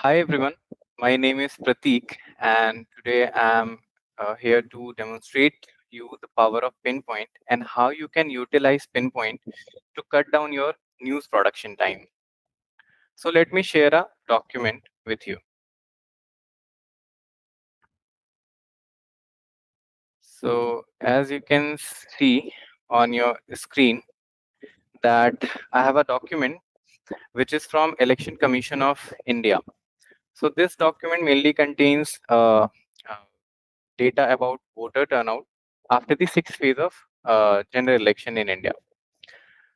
Hi everyone, my name is Prateek, and today I'm here to demonstrate you the power of Pinpoint and how you can utilize Pinpoint to cut down your news production time. So let me share a document with you. So as you can see on your screen that I have a document which is from Election Commission of India. So this document mainly contains uh, data about voter turnout after the sixth phase of general election in India.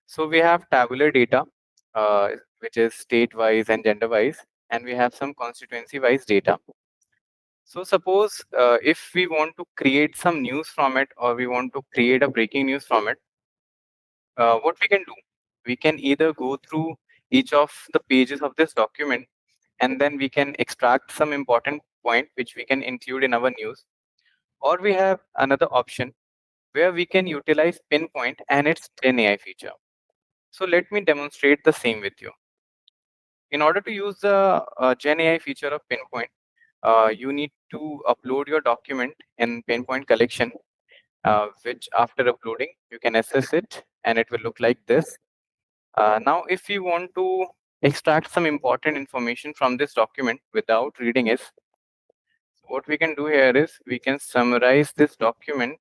So we have tabular data, uh, which is state-wise and gender-wise, and we have some constituency-wise data. So suppose if we want to create some news from it, or we want to create a breaking news from it, what we can do? We can either go through each of the pages of this document, and then we can extract some important point which we can include in our news, or we have another option where we can utilize Pinpoint and its GenAI feature. So let me demonstrate the same with you. In order to use the GenAI feature of Pinpoint, you need to upload your document in Pinpoint collection, which after uploading, you can access it and it will look like this. Now, if you want to extract some important information from this document without reading it, what we can do here is we can summarize this document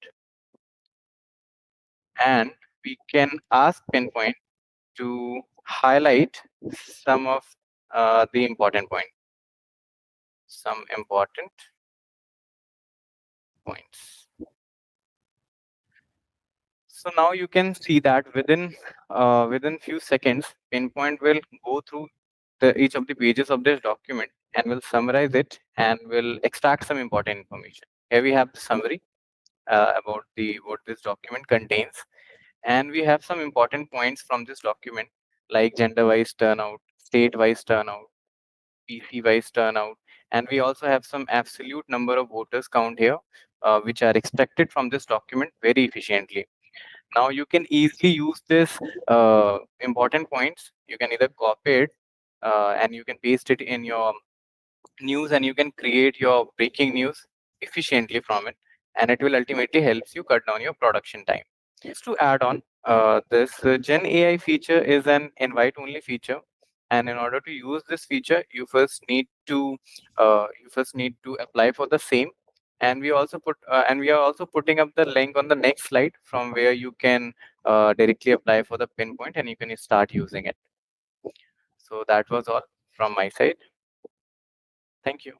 and we can ask Pinpoint to highlight some of the important points. Some important points. So now you can see that within few seconds, Pinpoint will go through each of the pages of this document and will summarize it and will extract some important information. Here we have the summary about the what this document contains, and we have some important points from this document like gender-wise turnout, state-wise turnout, PC-wise turnout, and we also have some absolute number of voters count here, which are extracted from this document very efficiently. Now you can easily use this important points. You can either copy it and you can paste it in your news, and you can create your breaking news efficiently from it, and it will ultimately helps you cut down your production time. Just to add on, this Gen AI feature is an invite-only feature, and in order to use this feature, you first need to apply for the same. And we are also putting up the link on the next slide from where you can directly apply for the Pinpoint, and you can start using it. So that was all from my side. Thank you.